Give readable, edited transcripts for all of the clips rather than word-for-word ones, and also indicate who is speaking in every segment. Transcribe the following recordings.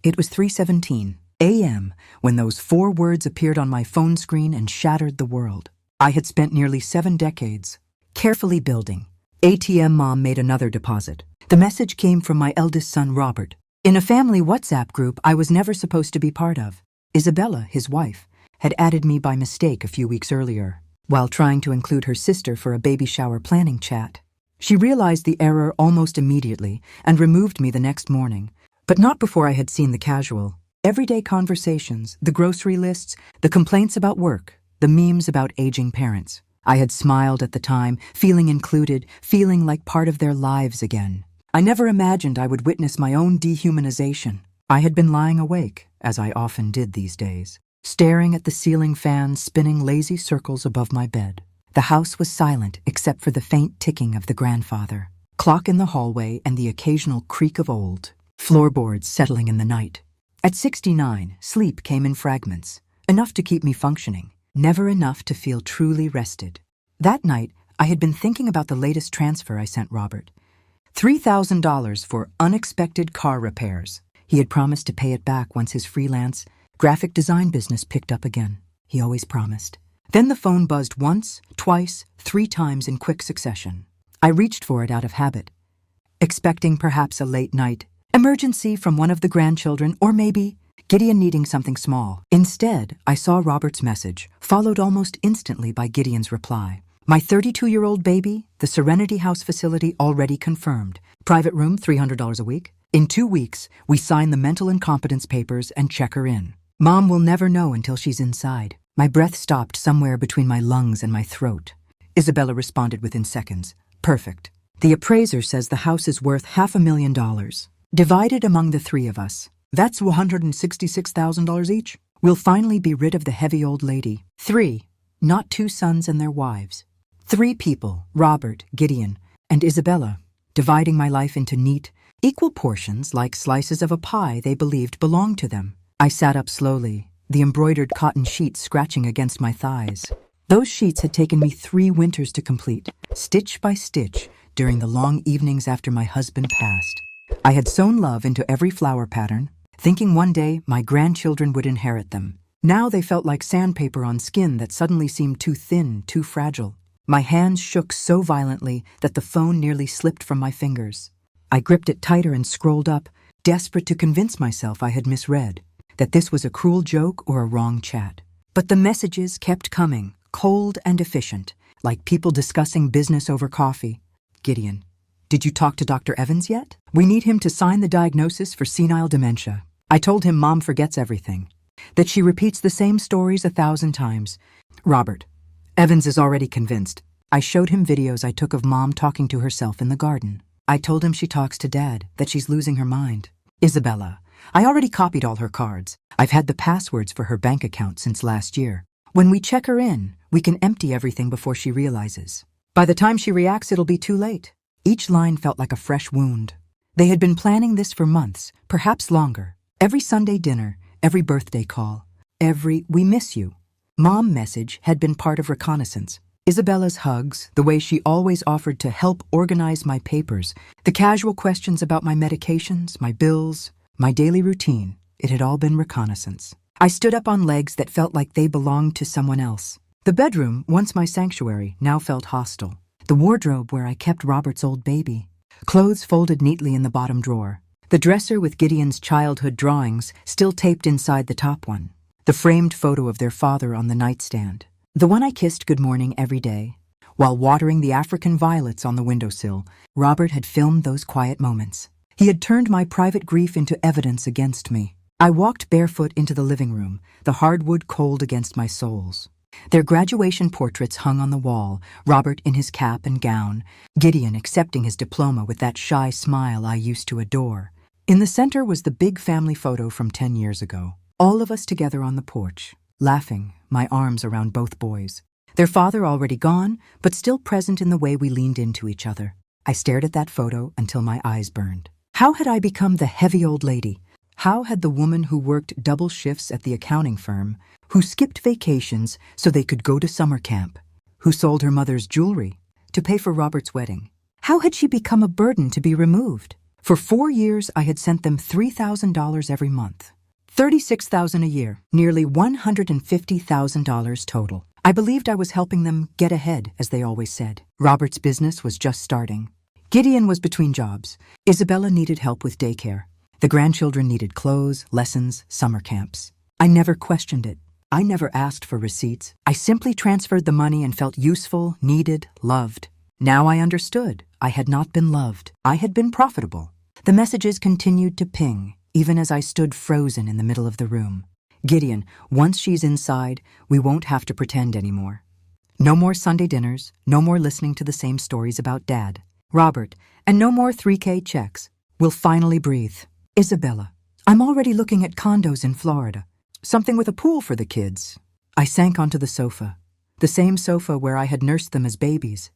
Speaker 1: It was 3:17 a.m. when those 4 words appeared on my phone screen and shattered the world. I had spent nearly 7 decades carefully building. ATM Mom made another deposit. The message came from my eldest son, Robert. In a family WhatsApp group I was never supposed to be part of. Isabella, his wife, had added me by mistake a few weeks earlier, while trying to include her sister for a baby shower planning chat. She realized the error almost immediately and removed me the next morning, but not before I had seen the casual, everyday conversations, the grocery lists, the complaints about work, the memes about aging parents. I had smiled at the time, feeling included, feeling like part of their lives again. I never imagined I would witness my own dehumanization. I had been lying awake, as I often did these days, staring at the ceiling fan spinning lazy circles above my bed. The house was silent except for the faint ticking of the grandfather, clock in the hallway, and the occasional creak of old floorboards settling in the night. At 69, sleep came in fragments, enough to keep me functioning, never enough to feel truly rested. That night, I had been thinking about the latest transfer I sent Robert. $3,000 for unexpected car repairs. He had promised to pay it back once his freelance graphic design business picked up again. He always promised. Then the phone buzzed once, twice, 3 times in quick succession. I reached for it out of habit, expecting perhaps a late night emergency from one of the grandchildren, or maybe Gideon needing something small. Instead, I saw Robert's message, followed almost instantly by Gideon's reply. My 32-year-old baby, the Serenity House facility already confirmed. Private room, $300 a week. In 2 weeks, we sign the mental incompetence papers and check her in. Mom will never know until she's inside. My breath stopped somewhere between my lungs and my throat. Isabella responded within seconds. Perfect. The appraiser says the house is worth $500,000. Divided among the 3 of us. That's $166,000 each. We'll finally be rid of the heavy old lady. 3, not 2 sons and their wives. 3 people, Robert, Gideon, and Isabella, dividing my life into neat, equal portions like slices of a pie they believed belonged to them. I sat up slowly, the embroidered cotton sheets scratching against my thighs. Those sheets had taken me 3 winters to complete, stitch by stitch, during the long evenings after my husband passed. I had sewn love into every flower pattern, thinking one day my grandchildren would inherit them. Now they felt like sandpaper on skin that suddenly seemed too thin, too fragile. My hands shook so violently that the phone nearly slipped from my fingers. I gripped it tighter and scrolled up, desperate to convince myself I had misread, that this was a cruel joke or a wrong chat. But the messages kept coming, cold and efficient, like people discussing business over coffee. Gideon, did you talk to Dr. Evans yet? We need him to sign the diagnosis for senile dementia. I told him Mom forgets everything, that she repeats the same stories 1,000 times. Robert, Evans is already convinced. I showed him videos I took of Mom talking to herself in the garden. I told him she talks to Dad, that she's losing her mind. Isabella, I already copied all her cards. I've had the passwords for her bank account since last year. When we check her in, we can empty everything before she realizes. By the time she reacts, it'll be too late. Each line felt like a fresh wound. They had been planning this for months, perhaps longer. Every Sunday dinner, every birthday call, every "we miss you" Mom message had been part of reconnaissance. Isabella's hugs, the way she always offered to help organize my papers, the casual questions about my medications, my bills, my daily routine, it had all been reconnaissance. I stood up on legs that felt like they belonged to someone else. The bedroom, once my sanctuary, now felt hostile. The wardrobe where I kept Robert's old baby. Clothes folded neatly in the bottom drawer. The dresser with Gideon's childhood drawings still taped inside the top one. The framed photo of their father on the nightstand. The one I kissed good morning every day. While watering the African violets on the windowsill, Robert had filmed those quiet moments. He had turned my private grief into evidence against me. I walked barefoot into the living room, the hardwood cold against my soles. Their graduation portraits hung on the wall, Robert in his cap and gown, Gideon accepting his diploma with that shy smile I used to adore. In the center was the big family photo from 10 years ago. All of us together on the porch, laughing, my arms around both boys. Their father already gone, but still present in the way we leaned into each other. I stared at that photo until my eyes burned. How had I become the heavy old lady? How had the woman who worked double shifts at the accounting firm, who skipped vacations so they could go to summer camp, who sold her mother's jewelry to pay for Robert's wedding, how had she become a burden to be removed? For 4 years, I had sent them $3,000 every month. $36,000 a year, nearly $150,000 total. I believed I was helping them get ahead, as they always said. Robert's business was just starting. Gideon was between jobs. Isabella needed help with daycare. The grandchildren needed clothes, lessons, summer camps. I never questioned it. I never asked for receipts. I simply transferred the money and felt useful, needed, loved. Now I understood. I had not been loved. I had been profitable. The messages continued to ping, even as I stood frozen in the middle of the room. Gideon, once she's inside, we won't have to pretend anymore. No more Sunday dinners, no more listening to the same stories about Dad. Robert, and no more 3K checks. We'll finally breathe. Isabella, I'm already looking at condos in Florida. Something with a pool for the kids. I sank onto the sofa. The same sofa where I had nursed them as babies.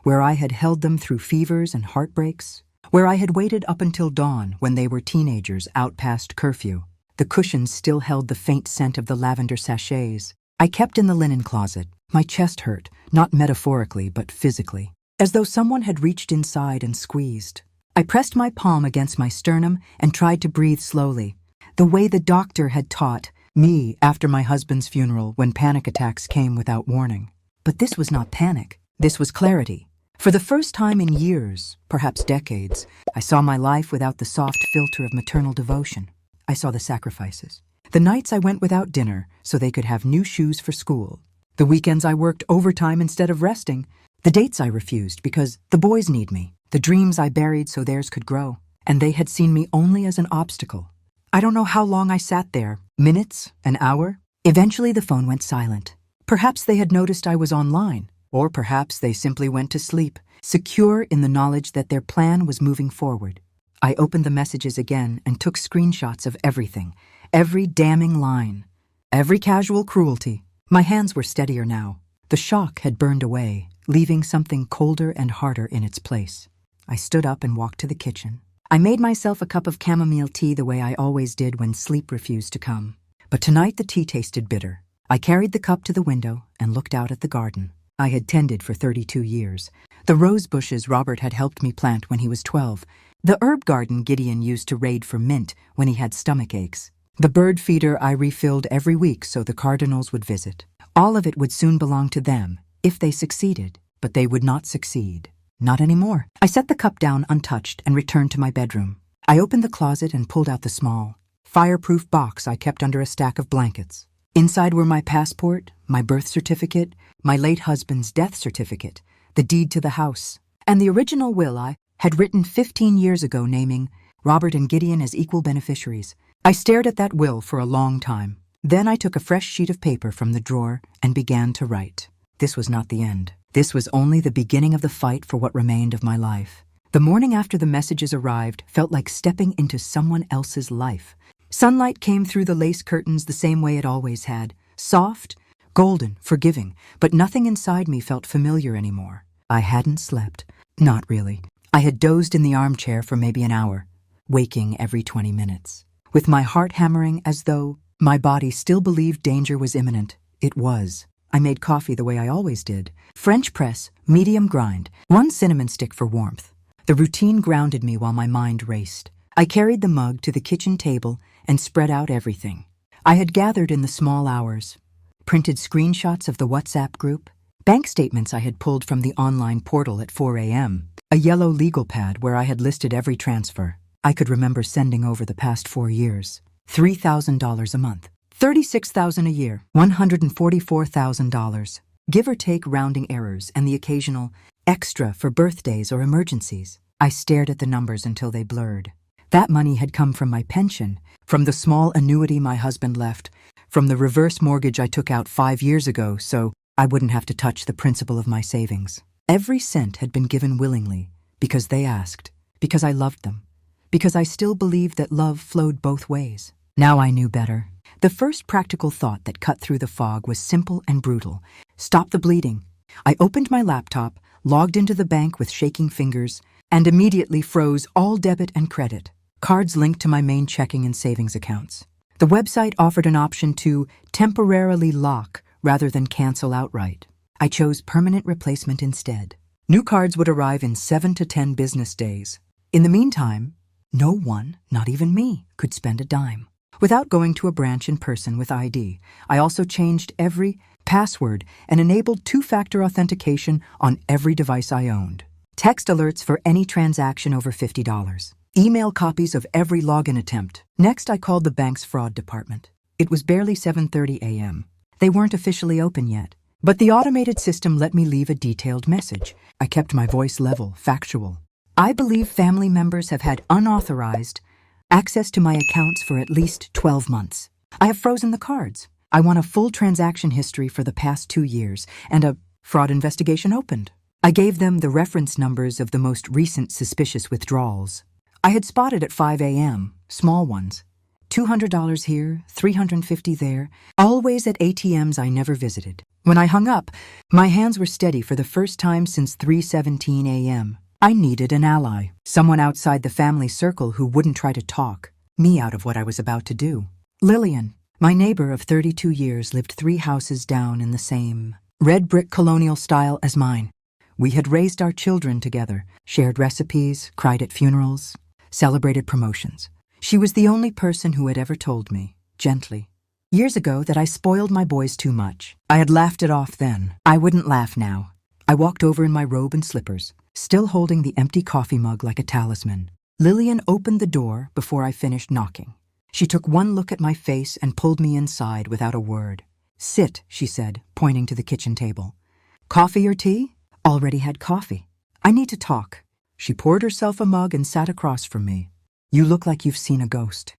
Speaker 1: Where I had held them through fevers and heartbreaks. Where I had waited up until dawn when they were teenagers out past curfew. The cushions still held the faint scent of the lavender sachets. I kept in the linen closet. My chest hurt, not metaphorically, but physically. As though someone had reached inside and squeezed. I pressed my palm against my sternum and tried to breathe slowly, the way the doctor had taught me after my husband's funeral when panic attacks came without warning. But this was not panic. This was clarity. For the first time in years, perhaps decades, I saw my life without the soft filter of maternal devotion. I saw the sacrifices. The nights I went without dinner so they could have new shoes for school. The weekends I worked overtime instead of resting. The dates I refused because the boys need me. The dreams I buried so theirs could grow. And they had seen me only as an obstacle. I don't know how long I sat there. Minutes? An hour? Eventually the phone went silent. Perhaps they had noticed I was online. Or perhaps they simply went to sleep, secure in the knowledge that their plan was moving forward. I opened the messages again and took screenshots of everything. Every damning line. Every casual cruelty. My hands were steadier now. The shock had burned away, leaving something colder and harder in its place. I stood up and walked to the kitchen. I made myself a cup of chamomile tea the way I always did when sleep refused to come. But tonight the tea tasted bitter. I carried the cup to the window and looked out at the garden I had tended for 32 years. The rose bushes Robert had helped me plant when he was 12. The herb garden Gideon used to raid for mint when he had stomach aches. The bird feeder I refilled every week so the cardinals would visit. All of it would soon belong to them, if they succeeded. But they would not succeed. Not anymore. I set the cup down untouched and returned to my bedroom. I opened the closet and pulled out the small, fireproof box I kept under a stack of blankets. Inside were my passport, my birth certificate, my late husband's death certificate, the deed to the house, and the original will I had written 15 years ago naming Robert and Gideon as equal beneficiaries. I stared at that will for a long time. Then I took a fresh sheet of paper from the drawer and began to write. This was not the end. This was only the beginning of the fight for what remained of my life. The morning after the messages arrived felt like stepping into someone else's life. Sunlight came through the lace curtains the same way it always had. Soft, golden, forgiving, but nothing inside me felt familiar anymore. I hadn't slept. Not really. I had dozed in the armchair for maybe an hour, waking every 20 minutes. With my heart hammering as though my body still believed danger was imminent. It was. I made coffee the way I always did. French press, medium grind, 1 cinnamon stick for warmth. The routine grounded me while my mind raced. I carried the mug to the kitchen table and spread out everything. I had gathered in the small hours, printed screenshots of the WhatsApp group, bank statements I had pulled from the online portal at 4 a.m., a yellow legal pad where I had listed every transfer I could remember sending over the past 4 years. $3,000 a month. $36,000 a year, $144,000, give or take rounding errors and the occasional extra for birthdays or emergencies. I stared at the numbers until they blurred. That money had come from my pension, from the small annuity my husband left, from the reverse mortgage I took out 5 years ago so I wouldn't have to touch the principal of my savings. Every cent had been given willingly, because they asked, because I loved them, because I still believed that love flowed both ways. Now I knew better. The first practical thought that cut through the fog was simple and brutal. Stop the bleeding. I opened my laptop, logged into the bank with shaking fingers, and immediately froze all debit and credit, cards linked to my main checking and savings accounts. The website offered an option to temporarily lock rather than cancel outright. I chose permanent replacement instead. New cards would arrive in 7 to 10 business days. In the meantime, No one, not even me, could spend a dime. Without going to a branch in person with ID, I also changed every password and enabled two-factor authentication on every device I owned. Text alerts for any transaction over $50. Email copies of every login attempt. Next, I called the bank's fraud department. It was barely 7:30 a.m. They weren't officially open yet, but the automated system let me leave a detailed message. I kept my voice level, factual. I believe family members have had unauthorized access to my accounts for at least 12 months. I have frozen the cards. I want a full transaction history for the past 2 years and a fraud investigation opened. I gave them the reference numbers of the most recent suspicious withdrawals. I had spotted at 5 a.m., small ones. $200 here, $350 there, always at ATMs I never visited. When I hung up, my hands were steady for the first time since 3:17 a.m. I needed an ally, someone outside the family circle who wouldn't try to talk me out of what I was about to do. Lillian, my neighbor of 32 years, lived 3 houses down in the same red brick colonial style as mine. We had raised our children together, shared recipes, cried at funerals, celebrated promotions. She was the only person who had ever told me, gently, years ago, that I spoiled my boys too much. I had laughed it off then. I wouldn't laugh now. I walked over in my robe and slippers, still holding the empty coffee mug like a talisman. Lillian opened the door before I finished knocking. She took one look at my face and pulled me inside without a word. "Sit," she said, pointing to the kitchen table. "Coffee or tea?" "Already had coffee." "I need to talk." She poured herself a mug and sat across from me. "You look like you've seen a ghost."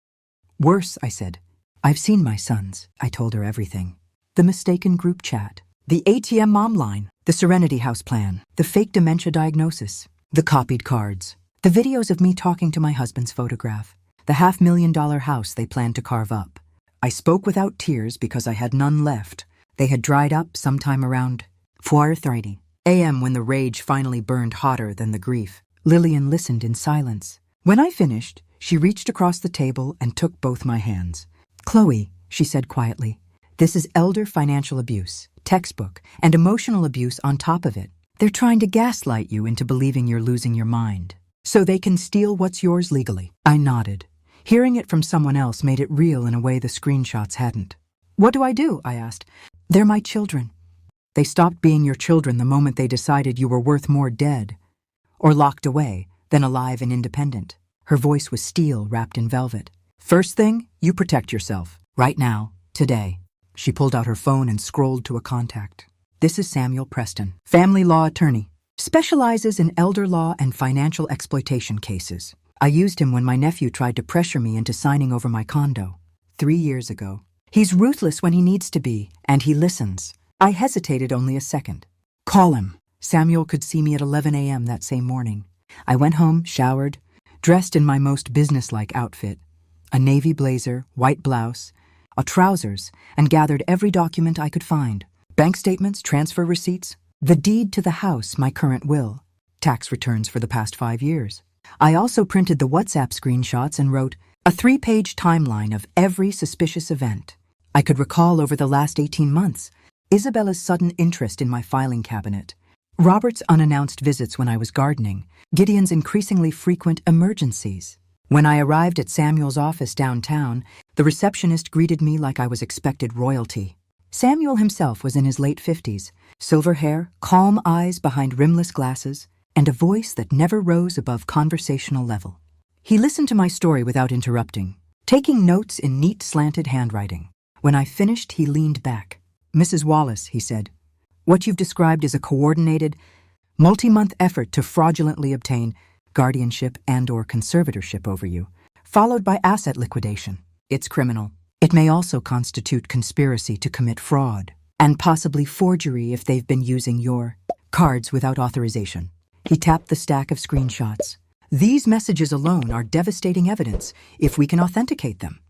Speaker 1: "Worse," I said. "I've seen my sons." I told her everything. The mistaken group chat, the ATM mom line, the Serenity House plan, the fake dementia diagnosis, the copied cards, the videos of me talking to my husband's photograph, the $500,000 house they planned to carve up. I spoke without tears because I had none left. They had dried up sometime around 4:30 a.m. when the rage finally burned hotter than the grief. Lillian listened in silence. When I finished, she reached across the table and took both my hands. "Chloe," she said quietly, "this is elder financial abuse, textbook, and emotional abuse on top of it. They're trying to gaslight you into believing you're losing your mind, so they can steal what's yours legally." I nodded. Hearing it from someone else made it real in a way the screenshots hadn't. "What do I do?" I asked. "They're my children." "They stopped being your children the moment they decided you were worth more dead or locked away than alive and independent." Her voice was steel wrapped in velvet. "First thing, you protect yourself. Right now, today." She pulled out her phone and scrolled to a contact. "This is Samuel Preston, family law attorney. Specializes in elder law and financial exploitation cases. I used him when my nephew tried to pressure me into signing over my condo 3 years ago. He's ruthless when he needs to be, and he listens." I hesitated only a second. "Call him." Samuel could see me at 11 a.m. that same morning. I went home, showered, dressed in my most businesslike outfit, a navy blazer, white blouse, trousers, and gathered every document I could find. Bank statements, transfer receipts, the deed to the house, my current will, tax returns for the past 5 years. I also printed the WhatsApp screenshots and wrote a 3-page timeline of every suspicious event I could recall over the last 18 months. Isabella's sudden interest in my filing cabinet, Robert's unannounced visits when I was gardening, Gideon's increasingly frequent emergencies. When I arrived at Samuel's office downtown, the receptionist greeted me like I was expected royalty. Samuel himself was in his late 50s, silver hair, calm eyes behind rimless glasses, and a voice that never rose above conversational level. He listened to my story without interrupting, taking notes in neat slanted handwriting. When I finished, he leaned back. "Mrs. Wallace," he said, "what you've described is a coordinated, multi-month effort to fraudulently obtain guardianship and/or conservatorship over you, followed by asset liquidation. It's criminal. It may also constitute conspiracy to commit fraud, and possibly forgery if they've been using your cards without authorization." He tapped the stack of screenshots. "These messages alone are devastating evidence if we can authenticate them.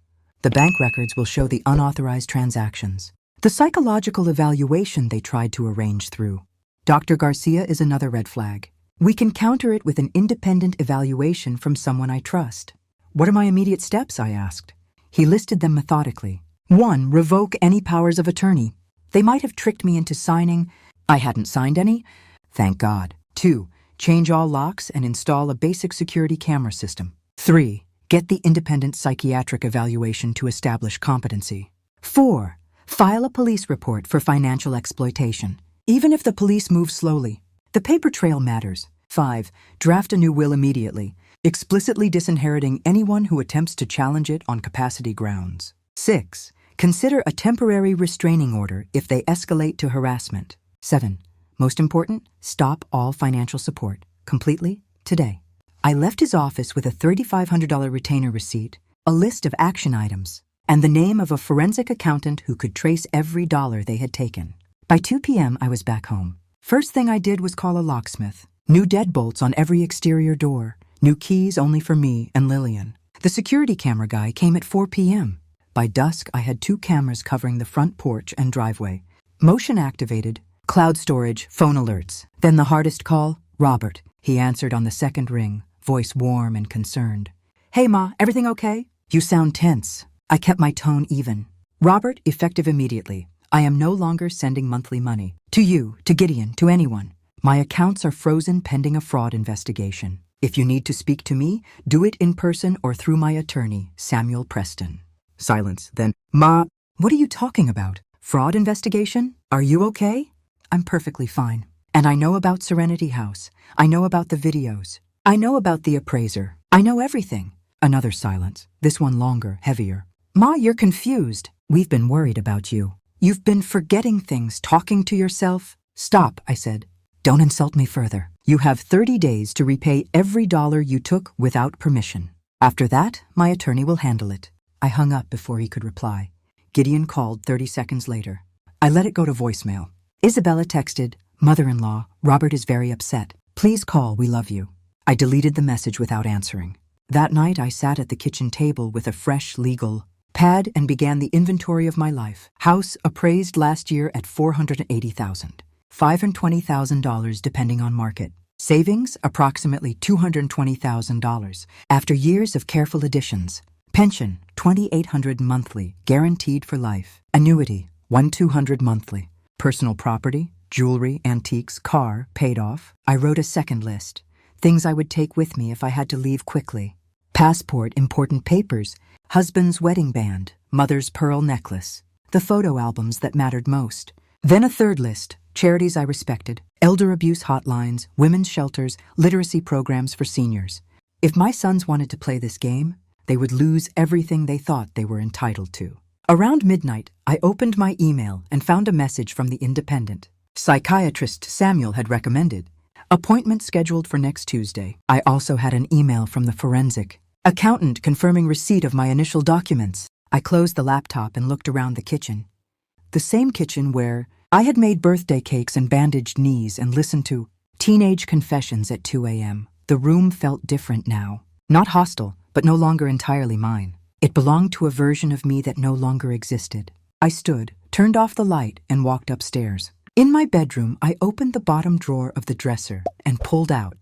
Speaker 1: The bank records will show the unauthorized transactions. The psychological evaluation they tried to arrange through Dr. Garcia is another red flag. We can counter it with an independent evaluation from someone I trust." "What are my immediate steps?" I asked. He listed them methodically. 1. Revoke any powers of attorney. They might have tricked me into signing. I hadn't signed any. Thank God. 2. Change all locks and install a basic security camera system. 3. Get the independent psychiatric evaluation to establish competency. 4. File a police report for financial exploitation. Even if the police move slowly, the paper trail matters. 5. Draft a new will immediately, explicitly disinheriting anyone who attempts to challenge it on capacity grounds. 6. Consider a temporary restraining order if they escalate to harassment. 7. Most important, stop all financial support, completely, today. I left his office with a $3,500 retainer receipt, a list of action items, and the name of a forensic accountant who could trace every dollar they had taken. By 2 p.m., I was back home. First thing I did was call a locksmith. New deadbolts on every exterior door, new keys only for me and Lillian. The security camera guy came at 4 p.m. By dusk, I had 2 cameras covering the front porch and driveway. Motion activated, cloud storage, phone alerts. Then the hardest call, Robert. He answered on the second ring, voice warm and concerned. Hey, Ma, everything okay? You sound tense. I kept my tone even. Robert, effective immediately. I am no longer sending monthly money. To you, to Gideon, to anyone. My accounts are frozen pending a fraud investigation. If you need to speak to me, do it in person or through my attorney, Samuel Preston. Silence. Then, Ma, what are you talking about? Fraud investigation? Are you okay? I'm perfectly fine. And I know about Serenity House. I know about the videos. I know about the appraiser. I know everything. Another silence. This one longer, heavier. Ma, you're confused. We've been worried about you. You've been forgetting things, talking to yourself. Stop, I said. Don't insult me further. You have 30 days to repay every dollar you took without permission. After that, my attorney will handle it. I hung up before he could reply. Gideon called 30 seconds later. I let it go to voicemail. Isabella texted, Mother-in-law, Robert is very upset. Please call, we love you. I deleted the message without answering. That night, I sat at the kitchen table with a fresh legal pad and began the inventory of my life. House appraised last year at $480,000. $520,000 depending on market. Savings, approximately $220,000 after years of careful additions. Pension, $2,800 monthly, guaranteed for life. Annuity, $1,200 monthly. Personal property, jewelry, antiques, car, paid off. I wrote a second list. Things I would take with me if I had to leave quickly. Passport, important papers, husband's wedding band, mother's pearl necklace, the photo albums that mattered most. Then a third list, charities I respected, elder abuse hotlines, women's shelters, literacy programs for seniors. If my sons wanted to play this game, they would lose everything they thought they were entitled to. Around midnight, I opened my email and found a message from the Independent. Psychiatrist Samuel had recommended. Appointment scheduled for next Tuesday. I also had an email from the forensic accountant confirming receipt of my initial documents. I closed the laptop and looked around the kitchen. The same kitchen where I had made birthday cakes and bandaged knees and listened to teenage confessions at 2 a.m. The room felt different now. Not hostile, but no longer entirely mine. It belonged to a version of me that no longer existed. I stood, turned off the light, and walked upstairs. In my bedroom, I opened the bottom drawer of the dresser and pulled out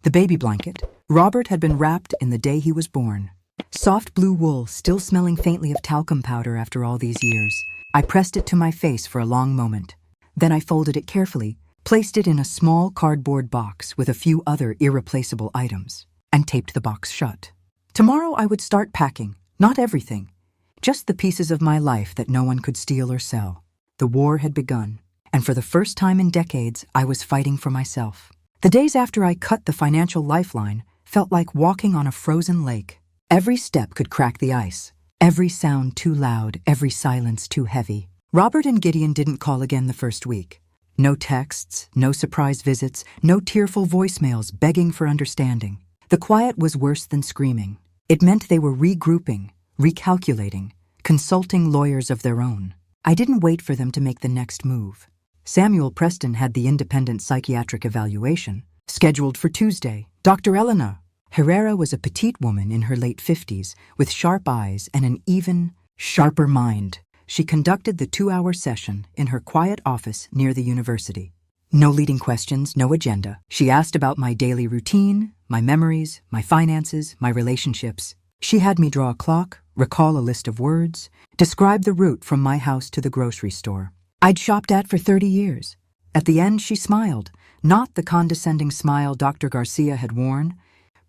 Speaker 1: the baby blanket. Robert had been wrapped in the day he was born. Soft blue wool, still smelling faintly of talcum powder after all these years. I pressed it to my face for a long moment. Then I folded it carefully, placed it in a small cardboard box with a few other irreplaceable items, and taped the box shut. Tomorrow I would start packing, not everything, just the pieces of my life that no one could steal or sell. The war had begun, and for the first time in decades, I was fighting for myself. The days after I cut the financial lifeline felt like walking on a frozen lake. Every step could crack the ice. Every sound too loud, every silence too heavy. Robert and Gideon didn't call again the first week. No texts, no surprise visits, no tearful voicemails begging for understanding. The quiet was worse than screaming. It meant they were regrouping, recalculating, consulting lawyers of their own. I didn't wait for them to make the next move. Samuel Preston had the independent psychiatric evaluation, scheduled for Tuesday. Dr. Elena Herrera was a petite woman in her late 50s, with sharp eyes and an even, sharper mind. She conducted the 2-hour session in her quiet office near the university. No leading questions, no agenda. She asked about my daily routine, my memories, my finances, my relationships. She had me draw a clock, recall a list of words, describe the route from my house to the grocery store I'd shopped at for 30 years. At the end, she smiled, not the condescending smile Dr. Garcia had worn,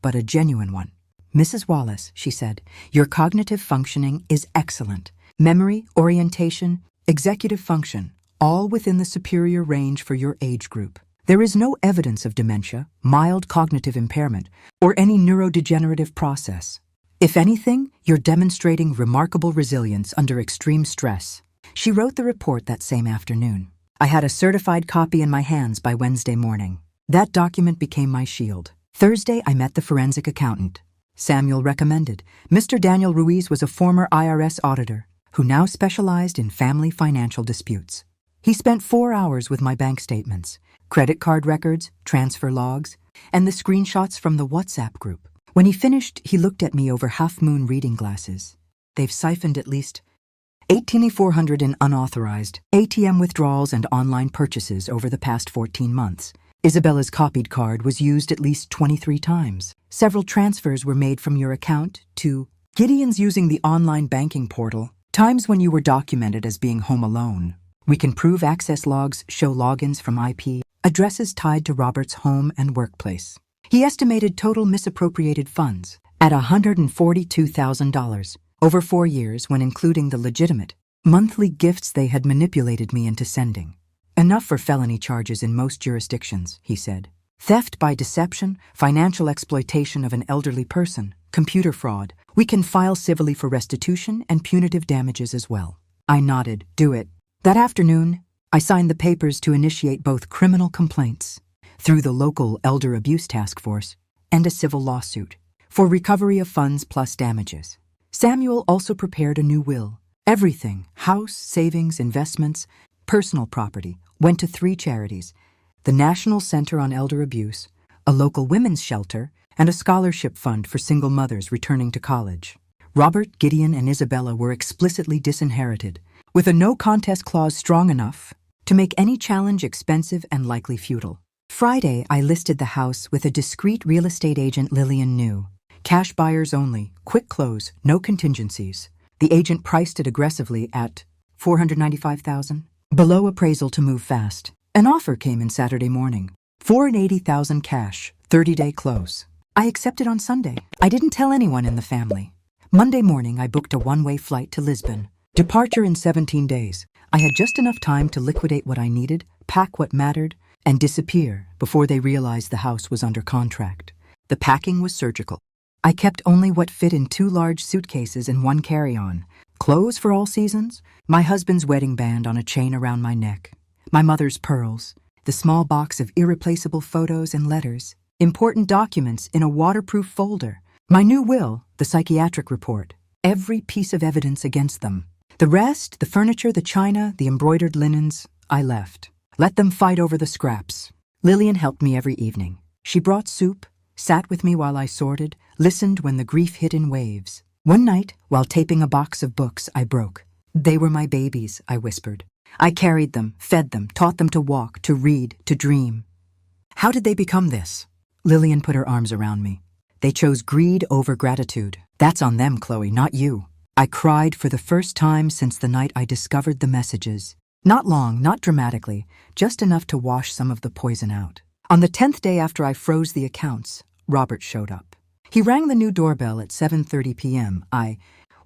Speaker 1: but a genuine one. Mrs. Wallace, she said, your cognitive functioning is excellent. Memory, orientation, executive function, all within the superior range for your age group. There is no evidence of dementia, mild cognitive impairment, or any neurodegenerative process. If anything, you're demonstrating remarkable resilience under extreme stress. She wrote the report that same afternoon. I had a certified copy in my hands by Wednesday morning. That document became my shield. Thursday, I met the forensic accountant. Samuel recommended. Mr. Daniel Ruiz was a former IRS auditor who now specialized in family financial disputes. He spent 4 hours with my bank statements, credit card records, transfer logs, and the screenshots from the WhatsApp group. When he finished, he looked at me over half-moon reading glasses. They've siphoned at least $8,400 in unauthorized ATM withdrawals and online purchases over the past 14 months. Isabella's copied card was used at least 23 times. Several transfers were made from your account to Gideon's using the online banking portal, times when you were documented as being home alone. We can prove access logs show logins from IP addresses tied to Robert's home and workplace. He estimated total misappropriated funds at $142,000 over 4 years when including the legitimate monthly gifts they had manipulated me into sending. Enough for felony charges in most jurisdictions, he said. Theft by deception, financial exploitation of an elderly person, computer fraud. We can file civilly for restitution and punitive damages as well. I nodded. Do it. That afternoon, I signed the papers to initiate both criminal complaints through the local Elder Abuse Task Force and a civil lawsuit for recovery of funds plus damages. Samuel also prepared a new will. Everything, house, savings, investments, personal property, went to 3 charities: the National Center on Elder Abuse, a local women's shelter, and a scholarship fund for single mothers returning to college. Robert, Gideon, and Isabella were explicitly disinherited, with a no-contest clause strong enough to make any challenge expensive and likely futile. Friday, I listed the house with a discreet real estate agent Lillian knew. Cash buyers only, quick close, no contingencies. The agent priced it aggressively at $495,000, below appraisal to move fast. An offer came in Saturday morning, $480,000 cash, 30-day close. I accepted on Sunday. I didn't tell anyone in the family. Monday morning, I booked a one-way flight to Lisbon. Departure in 17 days. I had just enough time to liquidate what I needed, pack what mattered, and disappear before they realized the house was under contract. The packing was surgical. I kept only what fit in 2 large suitcases and 1 carry-on. Clothes for all seasons, my husband's wedding band on a chain around my neck, my mother's pearls, the small box of irreplaceable photos and letters, important documents in a waterproof folder, my new will, the psychiatric report, every piece of evidence against them. The rest, the furniture, the china, the embroidered linens, I left. Let them fight over the scraps. Lillian helped me every evening. She brought soup, sat with me while I sorted, listened when the grief hit in waves. One night, while taping a box of books, I broke. They were my babies, I whispered. I carried them, fed them, taught them to walk, to read, to dream. How did they become this? Lillian put her arms around me. They chose greed over gratitude. That's on them, Chloe, not you. I cried for the first time since the night I discovered the messages. Not long, not dramatically, just enough to wash some of the poison out. On the 10th day after I froze the accounts, Robert showed up. He rang the new doorbell at 7:30 p.m. I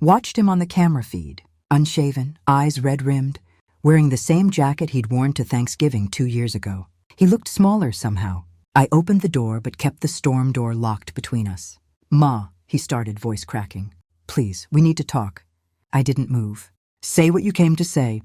Speaker 1: watched him on the camera feed, unshaven, eyes red-rimmed, wearing the same jacket he'd worn to Thanksgiving 2 years ago. He looked smaller somehow. I opened the door but kept the storm door locked between us. Ma, he started, voice cracking. Please, we need to talk. I didn't move. Say what you came to say.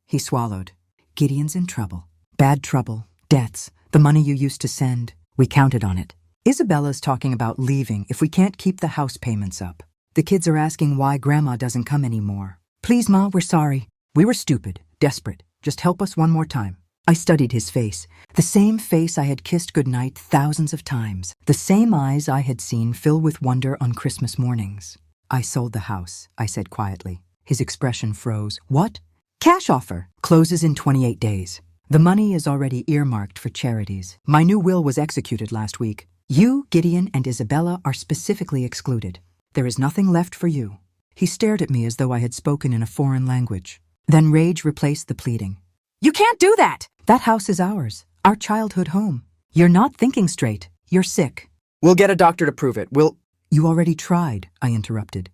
Speaker 1: He swallowed. Gideon's in trouble. Bad trouble. Debts. The money you used to send. We counted on it. Isabella's talking about leaving if we can't keep the house payments up. The kids are asking why Grandma doesn't come anymore. Please, Ma, we're sorry. We were stupid, desperate. Just help us one more time. I studied his face. The same face I had kissed goodnight thousands of times. The same eyes I had seen fill with wonder on Christmas mornings. I sold the house, I said quietly. His expression froze. What? Cash offer. Closes in 28 days. The money is already earmarked for charities. My new will was executed last week. You, Gideon, and Isabella are specifically excluded. There is nothing left for you. He stared at me as though I had spoken in a foreign language. Then rage replaced the pleading. You can't do that! That house is ours, our childhood home. You're not thinking straight. You're sick. We'll get a doctor to prove it. You already tried, I interrupted.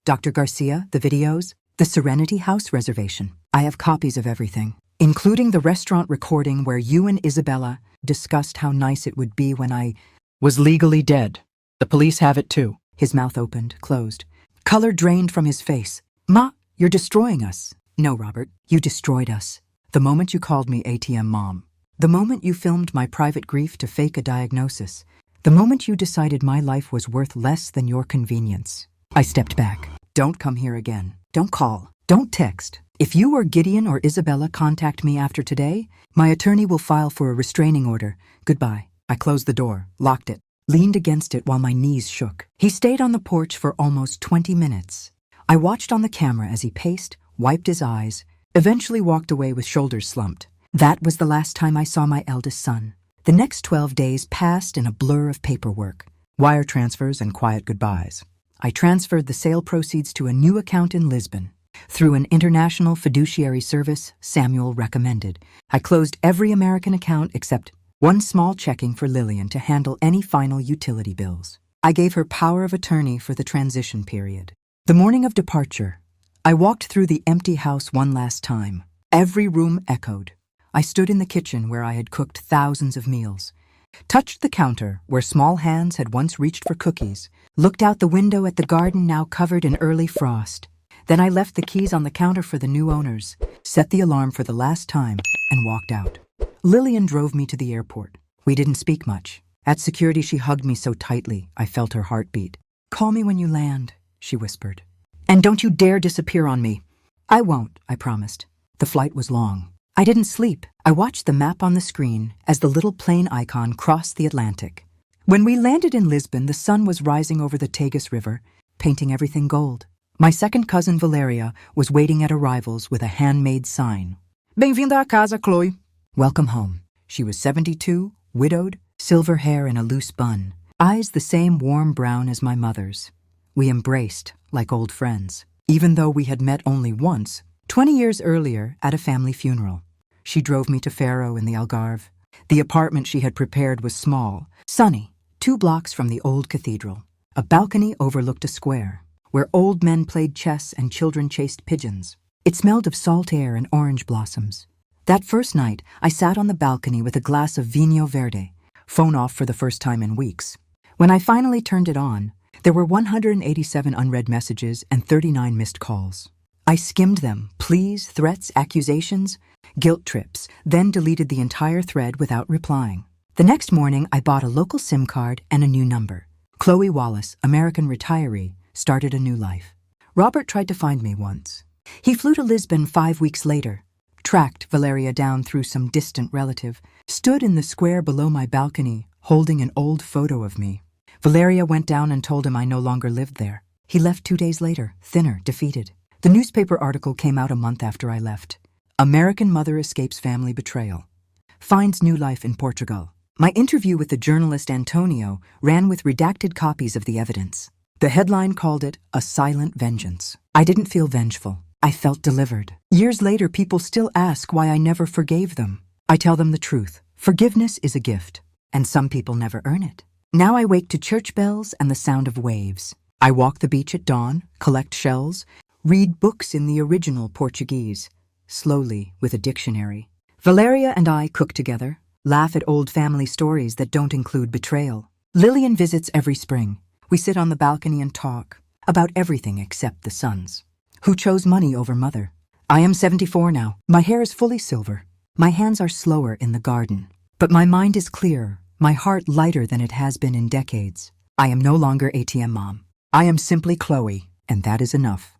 Speaker 1: Dr. Garcia, the videos, the Serenity House reservation. I have copies of everything, including the restaurant recording where you and Isabella discussed how nice it would be when I was legally dead. The police have it too. His mouth opened, closed. Color drained from his face. Ma, you're destroying us. No, Robert, you destroyed us. The moment you called me ATM Mom. The moment you filmed my private grief to fake a diagnosis. The moment you decided my life was worth less than your convenience. I stepped back. Don't come here again. Don't call. Don't text. If you or Gideon or Isabella contact me after today, my attorney will file for a restraining order. Goodbye. I closed the door, locked it, leaned against it while my knees shook. He stayed on the porch for almost 20 minutes. I watched on the camera as he paced, wiped his eyes, eventually walked away with shoulders slumped. That was the last time I saw my eldest son. The next 12 days passed in a blur of paperwork, wire transfers and quiet goodbyes. I transferred the sale proceeds to a new account in Lisbon. Through an international fiduciary service Samuel recommended, I closed every American account except one small checking for Lillian to handle any final utility bills. I gave her power of attorney for the transition period. The morning of departure, I walked through the empty house one last time. Every room echoed. I stood in the kitchen where I had cooked thousands of meals, touched the counter where small hands had once reached for cookies, looked out the window at the garden now covered in early frost. Then I left the keys on the counter for the new owners, set the alarm for the last time, and walked out. Lillian drove me to the airport. We didn't speak much. At security, she hugged me so tightly, I felt her heartbeat. "Call me when you land," she whispered. "And don't you dare disappear on me." "I won't," I promised. The flight was long. I didn't sleep. I watched the map on the screen as the little plane icon crossed the Atlantic. When we landed in Lisbon, the sun was rising over the Tagus River, painting everything gold. My second cousin Valeria was waiting at arrivals with a handmade sign. "Bem-vinda a casa, Chloe." Welcome home. She was 72, widowed, silver hair in a loose bun, eyes the same warm brown as my mother's. We embraced like old friends, even though we had met only once, 20 years earlier at a family funeral. She drove me to Faro in the Algarve. The apartment she had prepared was small, sunny, 2 blocks from the old cathedral. A balcony overlooked a square, where old men played chess and children chased pigeons. It smelled of salt air and orange blossoms. That first night, I sat on the balcony with a glass of Vinho Verde, phone off for the first time in weeks. When I finally turned it on, there were 187 unread messages and 39 missed calls. I skimmed them, pleas, threats, accusations, guilt trips, then deleted the entire thread without replying. The next morning, I bought a local SIM card and a new number. Chloe Wallace, American retiree, started a new life. Robert tried to find me once. He flew to Lisbon 5 weeks later, tracked Valeria down through some distant relative, stood in the square below my balcony, holding an old photo of me. Valeria went down and told him I no longer lived there. He left 2 days later, thinner, defeated. The newspaper article came out a month after I left. American mother escapes family betrayal. Finds new life in Portugal. My interview with the journalist Antonio ran with redacted copies of the evidence. The headline called it a silent vengeance. I didn't feel vengeful. I felt delivered. Years later, people still ask why I never forgave them. I tell them the truth. Forgiveness is a gift, and some people never earn it. Now I wake to church bells and the sound of waves. I walk the beach at dawn, collect shells, read books in the original Portuguese, slowly with a dictionary. Valeria and I cook together, laugh at old family stories that don't include betrayal. Lillian visits every spring. We sit on the balcony and talk about everything except the sons. Who chose money over mother? I am 74 now. My hair is fully silver. My hands are slower in the garden. But my mind is clearer, my heart lighter than it has been in decades. I am no longer ATM Mom. I am simply Chloe, and that is enough.